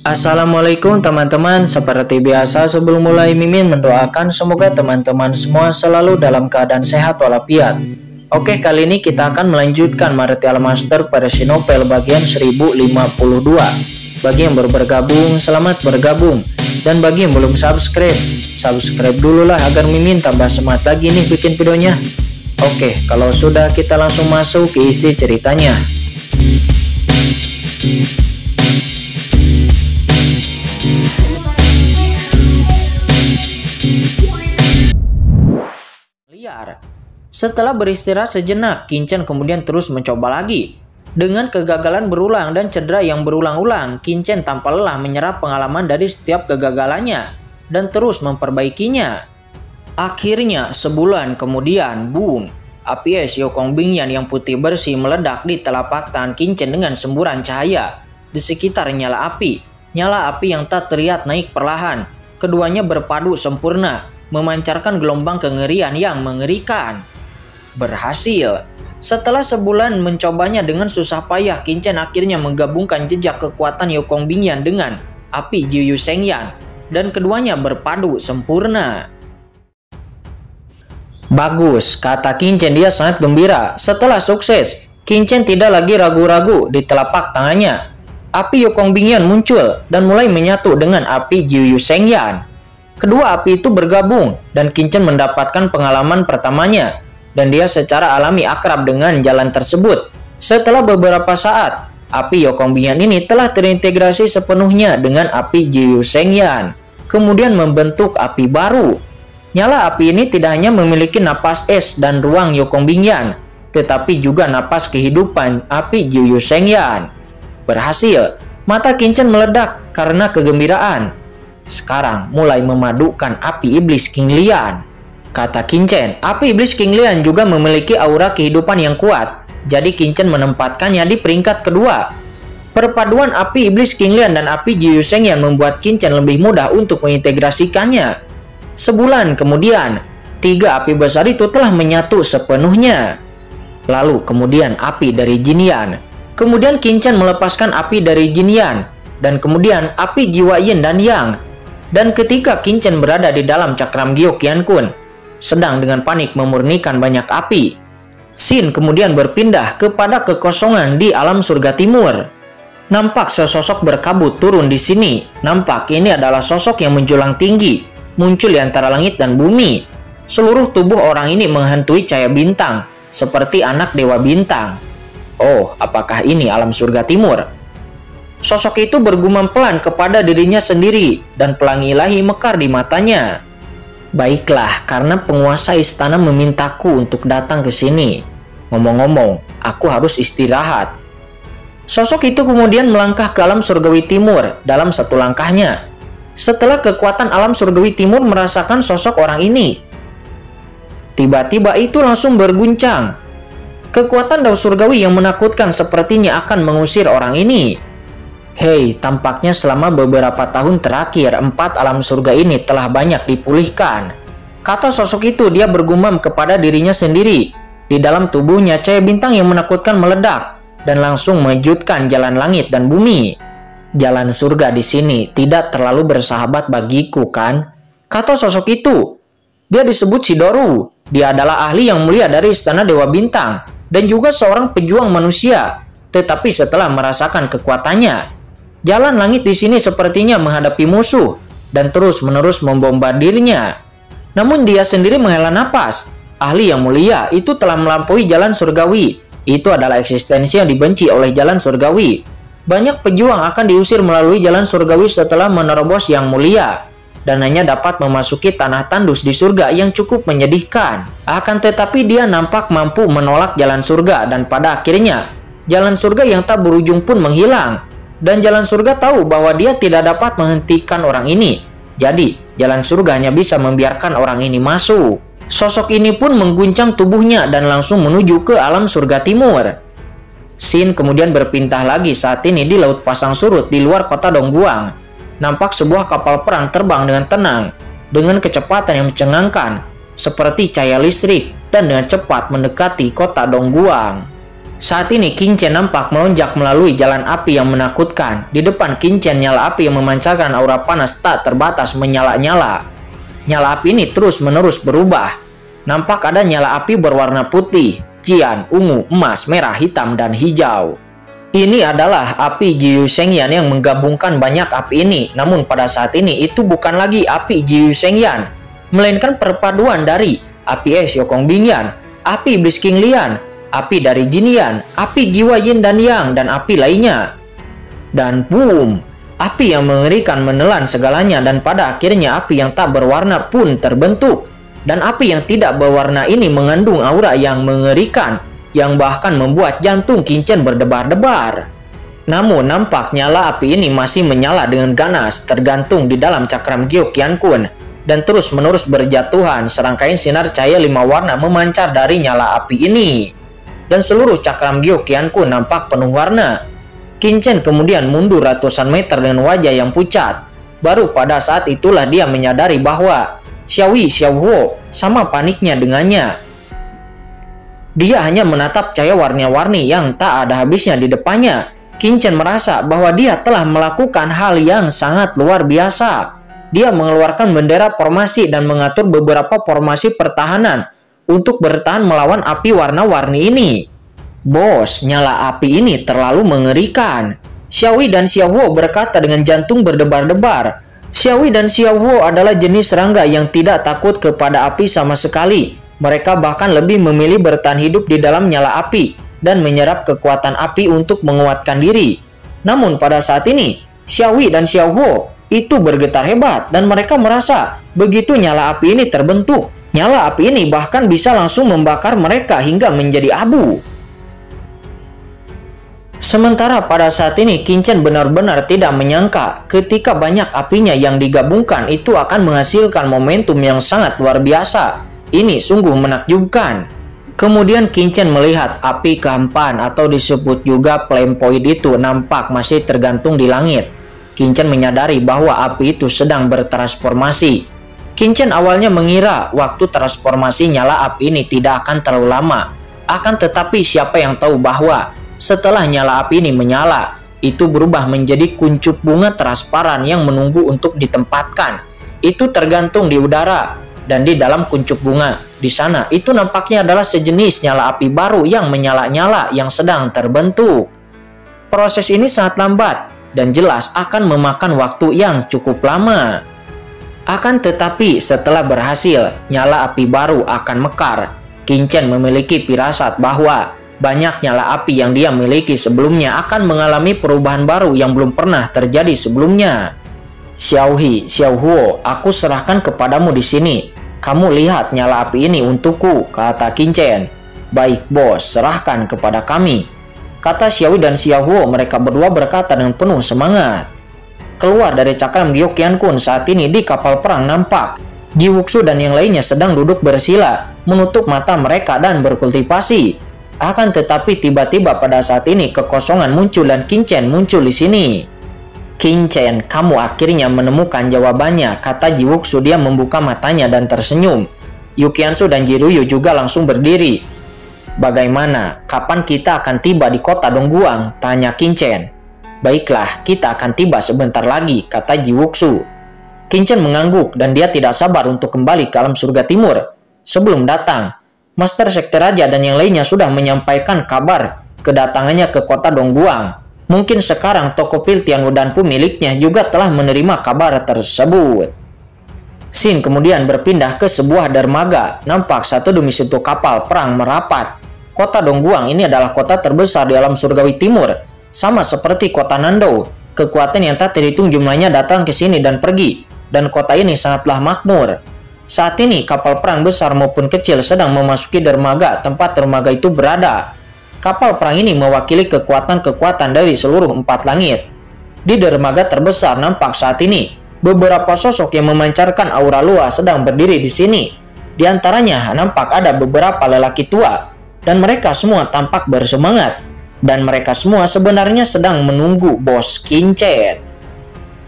Assalamualaikum teman-teman. Seperti biasa sebelum mulai Mimin mendoakan semoga teman-teman semua selalu dalam keadaan sehat walafiat. Oke, kali ini kita akan melanjutkan Martial Master versi novel bagian 1052. Bagi yang baru bergabung, selamat bergabung. Dan bagi yang belum subscribe, subscribe dulu lah agar Mimin tambah semangat lagi nih bikin videonya. Oke, kalau sudah kita langsung masuk ke isi ceritanya. Setelah beristirahat sejenak, Qin-Chen kemudian terus mencoba lagi. Dengan kegagalan berulang dan cedera yang berulang-ulang, Qin-Chen tanpa lelah menyerap pengalaman dari setiap kegagalannya dan terus memperbaikinya. Akhirnya, sebulan kemudian, boom! Api es Yokong Bingyan yang putih bersih meledak di telapak tangan Qin-Chen dengan semburan cahaya. Di sekitar nyala api yang tak terlihat naik perlahan. Keduanya berpadu sempurna, memancarkan gelombang kengerian yang mengerikan. Berhasil. Setelah sebulan mencobanya dengan susah payah, Qin-Chen akhirnya menggabungkan jejak kekuatan Yokong Bingyan dengan api Jiu Shengyan, dan keduanya berpadu sempurna. Bagus, kata Qin-Chen. Dia sangat gembira. Setelah sukses, Qin-Chen tidak lagi ragu-ragu. Di telapak tangannya, api Yokong Bingyan muncul dan mulai menyatu dengan api Jiu Shengyan. Kedua api itu bergabung dan Qin-Chen mendapatkan pengalaman pertamanya, dan dia secara alami akrab dengan jalan tersebut. Setelah beberapa saat, api Yokong Bingyan ini telah terintegrasi sepenuhnya dengan api Jiu Shengyan, kemudian membentuk api baru. Nyala api ini tidak hanya memiliki napas es dan ruang Yokong Bingyan, tetapi juga napas kehidupan api Jiu Shengyan. Berhasil. Mata Qin-Chen meledak karena kegembiraan. Sekarang mulai memadukan api iblis King Lian. Kata Qin-Chen, api iblis King Lian juga memiliki aura kehidupan yang kuat. Jadi Qin-Chen menempatkannya di peringkat kedua. Perpaduan api iblis King Lian dan api Jiu Shengyan membuat Qin-Chen lebih mudah untuk mengintegrasikannya. Sebulan kemudian, tiga api besar itu telah menyatu sepenuhnya. Lalu kemudian api dari Jinyan. Kemudian Qin-Chen melepaskan api dari Jinyan, dan kemudian api jiwa Yin dan Yang. Dan ketika Qin-Chen berada di dalam cakram Gyo Qiankun, sedang dengan panik memurnikan banyak api, Xin kemudian berpindah kepada kekosongan di alam surga timur. Nampak sesosok berkabut turun di sini. Nampak ini adalah sosok yang menjulang tinggi, muncul di antara langit dan bumi. Seluruh tubuh orang ini menghantui cahaya bintang, seperti anak dewa bintang. Oh, apakah ini alam surga timur? Sosok itu bergumam pelan kepada dirinya sendiri, dan pelangi ilahi mekar di matanya. Baiklah, karena penguasa istana memintaku untuk datang ke sini. Ngomong-ngomong, aku harus istirahat. Sosok itu kemudian melangkah ke alam surgawi timur dalam satu langkahnya. Setelah kekuatan alam surgawi timur merasakan sosok orang ini, tiba-tiba itu langsung berguncang. Kekuatan dao surgawi yang menakutkan sepertinya akan mengusir orang ini. Hei, tampaknya selama beberapa tahun terakhir, 4 alam surga ini telah banyak dipulihkan. Kata sosok itu, dia bergumam kepada dirinya sendiri. Di dalam tubuhnya, cahaya bintang yang menakutkan meledak dan langsung mengejutkan jalan langit dan bumi. Jalan surga di sini tidak terlalu bersahabat bagiku, kan? Kata sosok itu. Dia disebut Shidoru. Dia adalah ahli yang mulia dari istana Dewa Bintang dan juga seorang pejuang manusia. Tetapi setelah merasakan kekuatannya, jalan langit di sini sepertinya menghadapi musuh dan terus-menerus membombardirnya. Namun dia sendiri menghela napas. Ahli yang mulia itu telah melampaui jalan surgawi. Itu adalah eksistensi yang dibenci oleh jalan surgawi. Banyak pejuang akan diusir melalui jalan surgawi setelah menerobos yang mulia, dan hanya dapat memasuki tanah tandus di surga yang cukup menyedihkan. Akan tetapi dia nampak mampu menolak jalan surga, dan pada akhirnya jalan surga yang tak berujung pun menghilang. Dan jalan surga tahu bahwa dia tidak dapat menghentikan orang ini. Jadi, jalan surga hanya bisa membiarkan orang ini masuk. Sosok ini pun mengguncang tubuhnya dan langsung menuju ke alam surga timur. Xin kemudian berpindah lagi saat ini di Laut Pasang Surut di luar kota Dongguang. Nampak sebuah kapal perang terbang dengan tenang, dengan kecepatan yang mencengangkan, seperti cahaya listrik, dan dengan cepat mendekati kota Dongguang. Saat ini Qingchen nampak melonjak melalui jalan api yang menakutkan. Di depan Qingchen, nyala api yang memancarkan aura panas tak terbatas menyala-nyala. Nyala api ini terus-menerus berubah. Nampak ada nyala api berwarna putih, cian, ungu, emas, merah, hitam, dan hijau. Ini adalah api Jiyu Shengyan yang menggabungkan banyak api ini. Namun pada saat ini itu bukan lagi api Jiyu Shengyan, melainkan perpaduan dari api es Yokong Bingyan, api iblis King Lian, api dari Jinian, api jiwa Yin dan Yang, dan api lainnya. Dan boom, api yang mengerikan menelan segalanya, dan pada akhirnya api yang tak berwarna pun terbentuk. Dan api yang tidak berwarna ini mengandung aura yang mengerikan, yang bahkan membuat jantung Qingchen berdebar-debar. Namun nampak nyala api ini masih menyala dengan ganas, tergantung di dalam cakram Gyo Qiankun, dan terus-menerus berjatuhan. Serangkaian sinar cahaya 5 warna memancar dari nyala api ini, dan seluruh cakram Gyo Qiankun nampak penuh warna. Qingchen kemudian mundur ratusan meter dengan wajah yang pucat. Baru pada saat itulah dia menyadari bahwa Xiaoyi Xiaohuo sama paniknya dengannya. Dia hanya menatap cahaya warna-warni yang tak ada habisnya di depannya. Qingchen merasa bahwa dia telah melakukan hal yang sangat luar biasa. Dia mengeluarkan bendera formasi dan mengatur beberapa formasi pertahanan untuk bertahan melawan api warna-warni ini. Bos, nyala api ini terlalu mengerikan. Xiaoyi dan Xiaohuo berkata dengan jantung berdebar-debar. Xiaoyi dan Xiaohuo adalah jenis serangga yang tidak takut kepada api sama sekali. Mereka bahkan lebih memilih bertahan hidup di dalam nyala api dan menyerap kekuatan api untuk menguatkan diri. Namun pada saat ini, Xiaoyi dan Xiaohuo itu bergetar hebat, dan mereka merasa begitu nyala api ini terbentuk, nyala api ini bahkan bisa langsung membakar mereka hingga menjadi abu. Sementara pada saat ini Qingchen benar-benar tidak menyangka ketika banyak apinya yang digabungkan itu akan menghasilkan momentum yang sangat luar biasa. Ini sungguh menakjubkan. Kemudian Qingchen melihat api kehampaan atau disebut juga flame point itu nampak masih tergantung di langit. Qingchen menyadari bahwa api itu sedang bertransformasi. Qingchen awalnya mengira waktu transformasi nyala api ini tidak akan terlalu lama. Akan tetapi siapa yang tahu bahwa setelah nyala api ini menyala, itu berubah menjadi kuncup bunga transparan yang menunggu untuk ditempatkan. Itu tergantung di udara. Dan di dalam kuncup bunga di sana itu nampaknya adalah sejenis nyala api baru yang menyala-nyala yang sedang terbentuk. Proses ini sangat lambat dan jelas akan memakan waktu yang cukup lama. Akan tetapi setelah berhasil, nyala api baru akan mekar. Qingchen memiliki firasat bahwa banyak nyala api yang dia miliki sebelumnya akan mengalami perubahan baru yang belum pernah terjadi sebelumnya. Xiaoyi, Xiaohuo, aku serahkan kepadamu di sini. Kamu lihat nyala api ini untukku, kata Qingchen. Baik bos, serahkan kepada kami, kata Xiaoyi dan Xiaohuo. Mereka berdua berkata dengan penuh semangat. Keluar dari cakram Gyo Qiankun saat ini di kapal perang nampak Ji Wuxu dan yang lainnya sedang duduk bersila, menutup mata mereka dan berkultivasi. Akan tetapi tiba-tiba pada saat ini kekosongan muncul dan Qingchen muncul di sini. Qingchen, kamu akhirnya menemukan jawabannya, kata Ji Wuxu. Dia membuka matanya dan tersenyum. Yu Qiansu dan Ji Ruyu juga langsung berdiri. Bagaimana? Kapan kita akan tiba di kota Dongguang? Tanya Qingchen. Baiklah, kita akan tiba sebentar lagi, kata Ji Wuxu. Qingchen mengangguk dan dia tidak sabar untuk kembali ke alam surga timur. Sebelum datang, Master Sekte Raja dan yang lainnya sudah menyampaikan kabar kedatangannya ke kota Dongguang. Mungkin sekarang toko pil Tianwu dan pemiliknya juga telah menerima kabar tersebut. Xin kemudian berpindah ke sebuah dermaga. Nampak satu demi satu kapal perang merapat. Kota Dongguang ini adalah kota terbesar di alam surgawi timur. Sama seperti kota Nandou. Kekuatan yang tak terhitung jumlahnya datang ke sini dan pergi. Dan kota ini sangatlah makmur. Saat ini kapal perang besar maupun kecil sedang memasuki dermaga tempat dermaga itu berada. Kapal perang ini mewakili kekuatan-kekuatan dari seluruh 4 langit. Di dermaga terbesar nampak saat ini beberapa sosok yang memancarkan aura luas sedang berdiri di sini. Di antaranya nampak ada beberapa lelaki tua dan mereka semua tampak bersemangat. Dan mereka semua sebenarnya sedang menunggu bos Qingchen.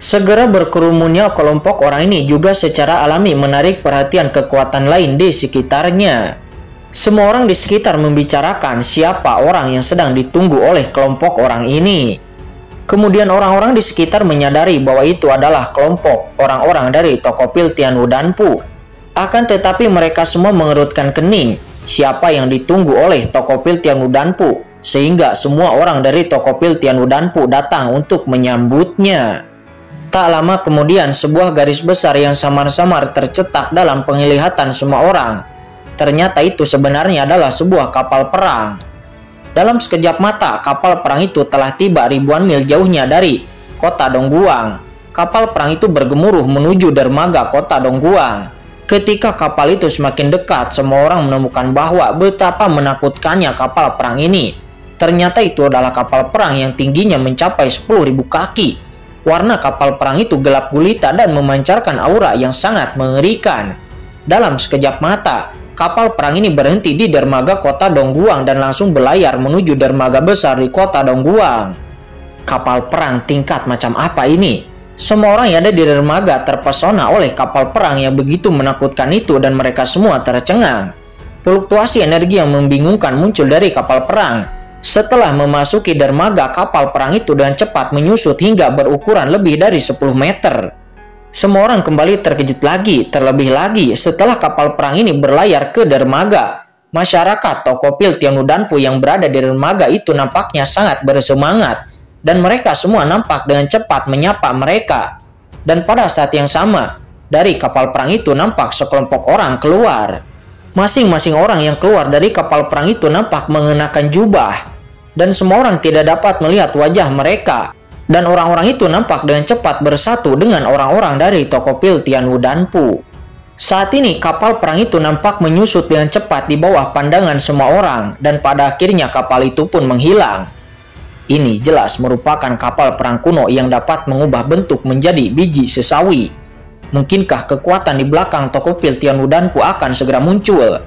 Segera berkerumunnya kelompok orang ini juga secara alami menarik perhatian kekuatan lain di sekitarnya. Semua orang di sekitar membicarakan siapa orang yang sedang ditunggu oleh kelompok orang ini. Kemudian orang-orang di sekitar menyadari bahwa itu adalah kelompok orang-orang dari Tokopil Tianwudanpu. Akan tetapi mereka semua mengerutkan kening siapa yang ditunggu oleh Tokopil Tianwudanpu, sehingga semua orang dari Tokopil Tianwudanpu datang untuk menyambutnya. Tak lama kemudian sebuah garis besar yang samar-samar tercetak dalam penglihatan semua orang. Ternyata itu sebenarnya adalah sebuah kapal perang. Dalam sekejap mata, kapal perang itu telah tiba ribuan mil jauhnya dari kota Dongguang. Kapal perang itu bergemuruh menuju dermaga kota Dongguang. Ketika kapal itu semakin dekat, semua orang menemukan bahwa betapa menakutkannya kapal perang ini. Ternyata itu adalah kapal perang yang tingginya mencapai 10.000 kaki. Warna kapal perang itu gelap gulita dan memancarkan aura yang sangat mengerikan. Dalam sekejap mata, kapal perang ini berhenti di dermaga kota Dongguang dan langsung berlayar menuju dermaga besar di kota Dongguang. Kapal perang tingkat macam apa ini? Semua orang yang ada di dermaga terpesona oleh kapal perang yang begitu menakutkan itu dan mereka semua tercengang. Fluktuasi energi yang membingungkan muncul dari kapal perang. Setelah memasuki dermaga, kapal perang itu dengan cepat menyusut hingga berukuran lebih dari 10 meter. Semua orang kembali terkejut lagi, terlebih lagi setelah kapal perang ini berlayar ke dermaga. Masyarakat Tokopil Tianwudanpu yang berada di dermaga itu nampaknya sangat bersemangat, dan mereka semua nampak dengan cepat menyapa mereka. Dan pada saat yang sama, dari kapal perang itu nampak sekelompok orang keluar. Masing-masing orang yang keluar dari kapal perang itu nampak mengenakan jubah, dan semua orang tidak dapat melihat wajah mereka. Dan orang-orang itu nampak dengan cepat bersatu dengan orang-orang dari Tokopil Tianwudanpu. Saat ini kapal perang itu nampak menyusut dengan cepat di bawah pandangan semua orang, dan pada akhirnya kapal itu pun menghilang. Ini jelas merupakan kapal perang kuno yang dapat mengubah bentuk menjadi biji sesawi. Mungkinkah kekuatan di belakang Tokopil Tianwudanpu akan segera muncul?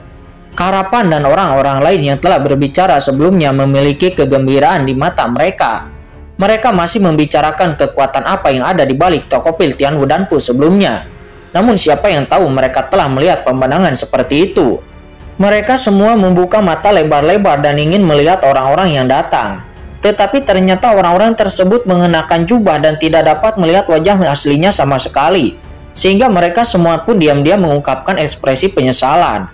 Karapan dan orang-orang lain yang telah berbicara sebelumnya memiliki kegembiraan di mata mereka. Mereka masih membicarakan kekuatan apa yang ada di balik Tokopil Tianwudanpu sebelumnya. Namun siapa yang tahu mereka telah melihat pemandangan seperti itu. Mereka semua membuka mata lebar-lebar dan ingin melihat orang-orang yang datang. Tetapi ternyata orang-orang tersebut mengenakan jubah dan tidak dapat melihat wajah aslinya sama sekali. Sehingga mereka semua pun diam-diam mengungkapkan ekspresi penyesalan.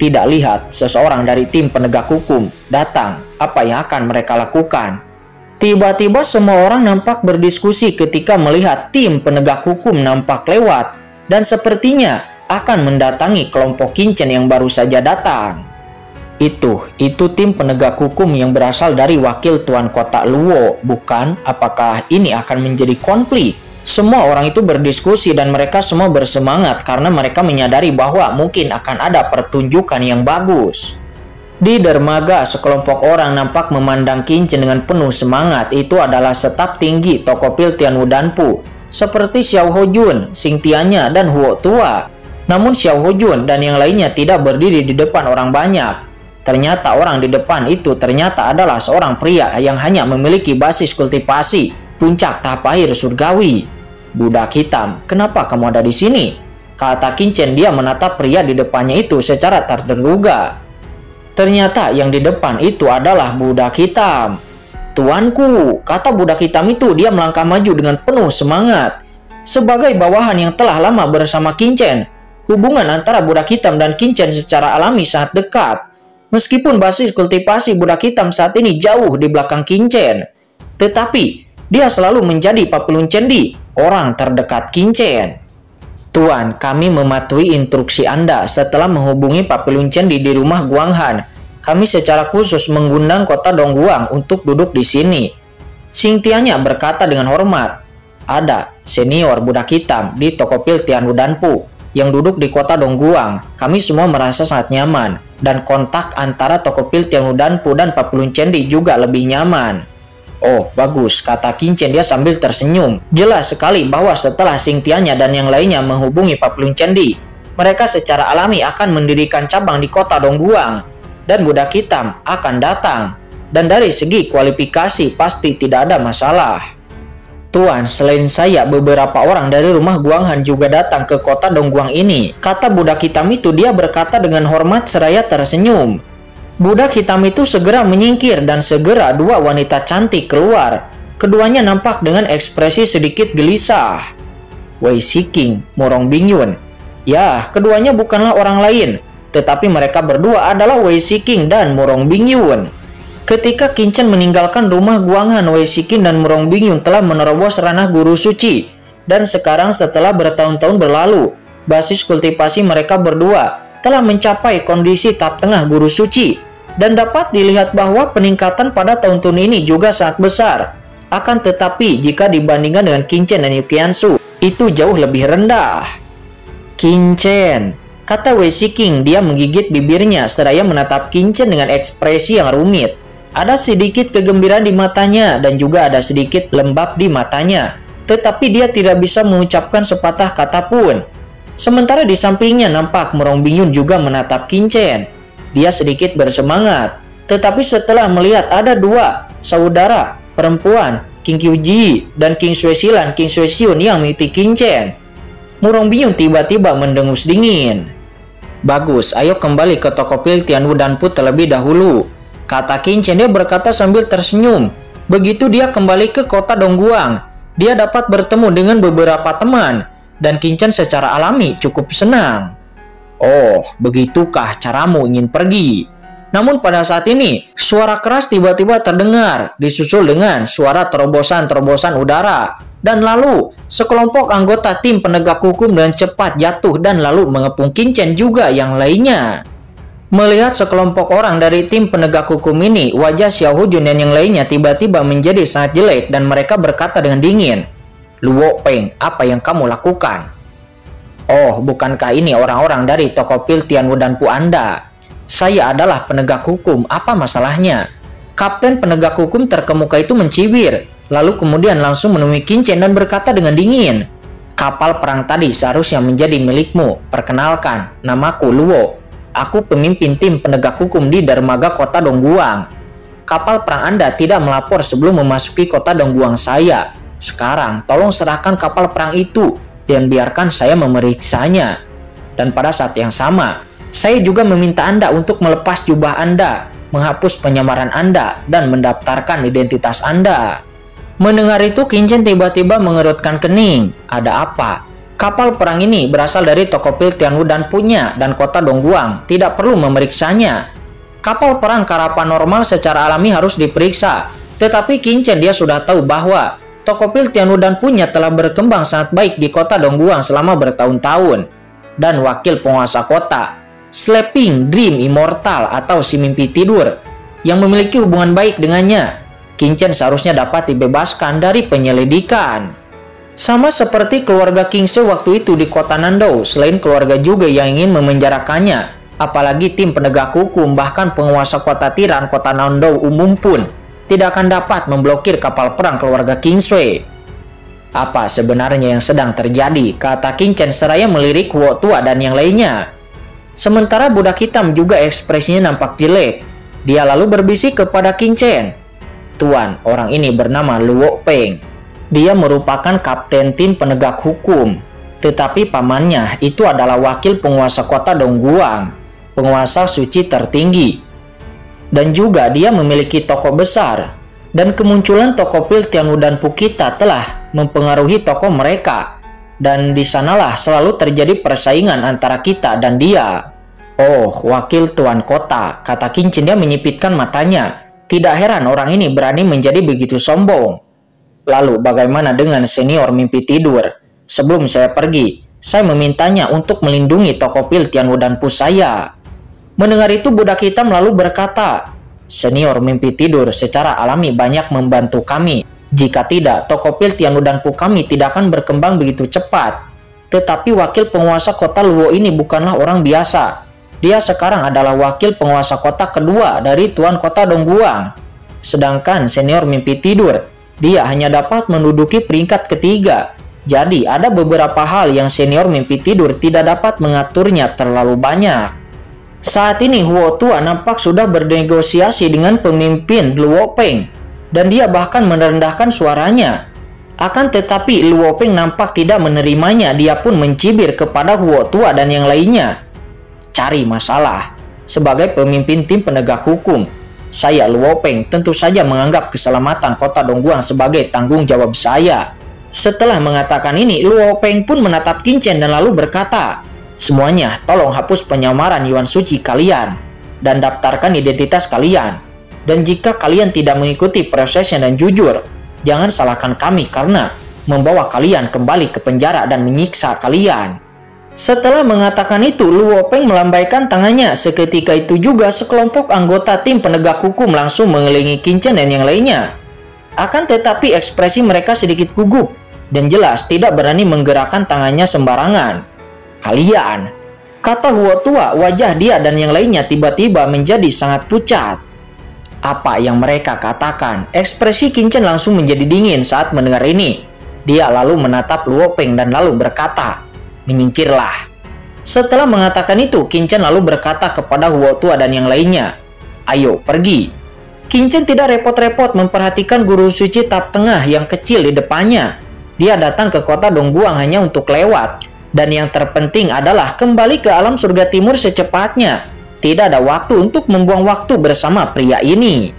Tidak lihat seseorang dari tim penegak hukum datang, apa yang akan mereka lakukan? Tiba-tiba semua orang nampak berdiskusi ketika melihat tim penegak hukum nampak lewat dan sepertinya akan mendatangi kelompok Qinchen yang baru saja datang. Itu tim penegak hukum yang berasal dari wakil Tuan Kota Luo, bukan? Apakah ini akan menjadi konflik? Semua orang itu berdiskusi dan mereka semua bersemangat karena mereka menyadari bahwa mungkin akan ada pertunjukan yang bagus. Di dermaga, sekelompok orang nampak memandang Qinchen dengan penuh semangat. Itu adalah staf tinggi Tokopil Tianwudanpu, seperti Xiao Hojun, Xing Tianya, dan Huo Tua. Namun Xiao Hojun dan yang lainnya tidak berdiri di depan orang banyak. Ternyata orang di depan itu ternyata adalah seorang pria yang hanya memiliki basis kultivasi puncak tahap akhir surgawi. Budak hitam, kenapa kamu ada di sini? Kata Qinchen. Dia menatap pria di depannya itu secara tak terduga. Ternyata yang di depan itu adalah budak hitam. Tuanku, kata budak hitam itu. Dia melangkah maju dengan penuh semangat. Sebagai bawahan yang telah lama bersama Qinchen, hubungan antara budak hitam dan Qinchen secara alami sangat dekat. Meskipun basis kultivasi budak hitam saat ini jauh di belakang Qinchen, tetapi dia selalu menjadi Papilun Cendi, orang terdekat Qinchen. Tuan, kami mematuhi instruksi Anda setelah menghubungi Papilun Cendi di rumah Guanghan. Kami secara khusus mengundang kota Dongguang untuk duduk di sini. Xing Tianya berkata dengan hormat. Ada senior budak hitam di Tokopil Tianwudanpu yang duduk di kota Dongguang. Kami semua merasa sangat nyaman, dan kontak antara Tokopil Tianwudanpu dan Papilun Cendi juga lebih nyaman. Oh, bagus, kata Qinchen dia sambil tersenyum. Jelas sekali bahwa setelah Xing Tianya dan yang lainnya menghubungi Papilun Cendi, mereka secara alami akan mendirikan cabang di kota Dongguang, dan budak hitam akan datang. Dan dari segi kualifikasi pasti tidak ada masalah. Tuan, selain saya, beberapa orang dari rumah Guanghan juga datang ke kota Dongguang ini. Kata budak hitam itu. Dia berkata dengan hormat seraya tersenyum. Budak hitam itu segera menyingkir dan segera dua wanita cantik keluar. Keduanya nampak dengan ekspresi sedikit gelisah. Wei Shiking, Morong Bingyun. Ya, keduanya bukanlah orang lain, tetapi mereka berdua adalah Wei Shiking dan Morong Bingyun. Ketika Qin Chen meninggalkan rumah Guanghan, Wei Shiking dan Morong Bingyun telah menerobos ranah guru suci. Dan sekarang setelah bertahun-tahun berlalu, basis kultivasi mereka berdua telah mencapai kondisi tahap tengah guru suci. Dan dapat dilihat bahwa peningkatan pada tahun-tahun ini juga sangat besar. Akan tetapi jika dibandingkan dengan Qin Chen dan Yu Qianzu, itu jauh lebih rendah. Qin Chen, kata Wei Shiking. Dia menggigit bibirnya seraya menatap Qin Chen dengan ekspresi yang rumit. Ada sedikit kegembiraan di matanya dan juga ada sedikit lembab di matanya. Tetapi dia tidak bisa mengucapkan sepatah kata pun. Sementara di sampingnya nampak Morong Bingyun juga menatap Qin Chen. Dia sedikit bersemangat. Tetapi setelah melihat ada dua saudara perempuan, King Qiuji dan King Shuexilan, King Shuexiun yang mengikuti Qin Chen, Morong Bingyun tiba-tiba mendengus dingin. Bagus, ayo kembali ke toko pil Tianwu Danpu terlebih dahulu, kata Qin Chen. Dia berkata sambil tersenyum. Begitu dia kembali ke kota Dongguang, dia dapat bertemu dengan beberapa teman, dan Qin Chen secara alami cukup senang. Oh, begitukah caramu ingin pergi? Namun pada saat ini, suara keras tiba-tiba terdengar, disusul dengan suara terobosan-terobosan udara. Dan lalu, sekelompok anggota tim penegak hukum dengan cepat jatuh dan lalu mengepung Qin Chen juga yang lainnya. Melihat sekelompok orang dari tim penegak hukum ini, wajah Xiao Hujun dan yang lainnya tiba-tiba menjadi sangat jelek dan mereka berkata dengan dingin, "Luo Peng, apa yang kamu lakukan?" "Oh, bukankah ini orang-orang dari toko pil Tianwu Danpu Anda? Saya adalah penegak hukum, apa masalahnya?" Kapten penegak hukum terkemuka itu mencibir, lalu kemudian langsung menemui Qin Chen dan berkata dengan dingin, "Kapal perang tadi seharusnya menjadi milikmu. Perkenalkan, namaku Luo. Aku pemimpin tim penegak hukum di dermaga kota Dongguang. Kapal perang Anda tidak melapor sebelum memasuki kota Dongguang saya. Sekarang, tolong serahkan kapal perang itu dan biarkan saya memeriksanya. Dan pada saat yang sama, saya juga meminta Anda untuk melepas jubah Anda, menghapus penyamaran Anda, dan mendaftarkan identitas Anda." Mendengar itu, Qin Chen tiba-tiba mengerutkan kening. Ada apa? Kapal perang ini berasal dari toko pil Tianwu Danpu-nya dan kota Dongguang, tidak perlu memeriksanya. Kapal perang karapan normal secara alami harus diperiksa. Tetapi Qin Chen dia sudah tahu bahwa toko pil Tianwu Danpu-nya telah berkembang sangat baik di kota Dongguang selama bertahun-tahun. Dan wakil penguasa kota, Sleeping Dream Immortal atau si mimpi tidur, yang memiliki hubungan baik dengannya, Qin Chen seharusnya dapat dibebaskan dari penyelidikan. Sama seperti keluarga King Se waktu itu di kota Nandou, selain keluarga juga yang ingin memenjarakannya, apalagi tim penegak hukum bahkan penguasa kota tiran kota Nandou umum pun tidak akan dapat memblokir kapal perang keluarga King Sui. Apa sebenarnya yang sedang terjadi? Kata Qin Chen seraya melirik Huo Tua dan yang lainnya. Sementara budak hitam juga ekspresinya nampak jelek. Dia lalu berbisik kepada Qin Chen, "Tuan, orang ini bernama Luo Peng. Dia merupakan kapten tim penegak hukum, tetapi pamannya itu adalah wakil penguasa kota Dongguang, penguasa suci tertinggi. Dan juga dia memiliki toko besar, dan kemunculan toko pil Tianwu Danpu kita telah mempengaruhi toko mereka, dan di sanalah selalu terjadi persaingan antara kita dan dia." "Oh, wakil tuan kota," kata Qin Chen. Dia menyipitkan matanya. Tidak heran orang ini berani menjadi begitu sombong. "Lalu bagaimana dengan senior mimpi tidur? Sebelum saya pergi, saya memintanya untuk melindungi toko pil Tianwu Danpu saya." Mendengar itu budak hitam lalu berkata, "Senior mimpi tidur secara alami banyak membantu kami. Jika tidak, toko pil Tianwu Danpu kami tidak akan berkembang begitu cepat. Tetapi wakil penguasa kota Luo ini bukanlah orang biasa. Dia sekarang adalah wakil penguasa kota kedua dari tuan kota Dongguang. Sedangkan senior mimpi tidur, dia hanya dapat menduduki peringkat ketiga. Jadi ada beberapa hal yang senior mimpi tidur tidak dapat mengaturnya terlalu banyak." Saat ini Huo Tua nampak sudah bernegosiasi dengan pemimpin Luo Peng, dan dia bahkan merendahkan suaranya. Akan tetapi Luo Peng nampak tidak menerimanya. Dia pun mencibir kepada Huo Tua dan yang lainnya. Cari masalah. Sebagai pemimpin tim penegak hukum, saya Luo Peng tentu saja menganggap keselamatan kota Dongguang sebagai tanggung jawab saya. Setelah mengatakan ini, Luo Peng pun menatap Qin Chen dan lalu berkata, semuanya tolong hapus penyamaran Yuan Suci kalian dan daftarkan identitas kalian. Dan jika kalian tidak mengikuti prosesnya dan jujur, jangan salahkan kami karena membawa kalian kembali ke penjara dan menyiksa kalian. Setelah mengatakan itu, Luo Peng melambaikan tangannya. Seketika itu juga sekelompok anggota tim penegak hukum langsung mengelilingi Qin Chen dan yang lainnya. Akan tetapi ekspresi mereka sedikit gugup dan jelas tidak berani menggerakkan tangannya sembarangan. Kalian, kata Huo Tua, wajah dia dan yang lainnya tiba-tiba menjadi sangat pucat. Apa yang mereka katakan? Ekspresi Qin Chen langsung menjadi dingin saat mendengar ini. Dia lalu menatap Luo Peng dan lalu berkata, menyingkirlah. Setelah mengatakan itu, Qin Chen lalu berkata kepada Huo Tua dan yang lainnya, ayo pergi. Qin Chen tidak repot-repot memperhatikan guru suci tahap tengah yang kecil di depannya. Dia datang ke kota Dongguang hanya untuk lewat. Dan yang terpenting adalah kembali ke alam surga timur secepatnya. Tidak ada waktu untuk membuang waktu bersama pria ini.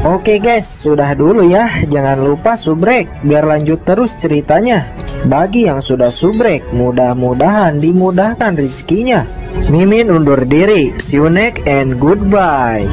Oke guys, sudah dulu ya. Jangan lupa subrek biar lanjut terus ceritanya. Bagi yang sudah subrek, mudah-mudahan dimudahkan rezekinya. Mimin undur diri. See you next and goodbye.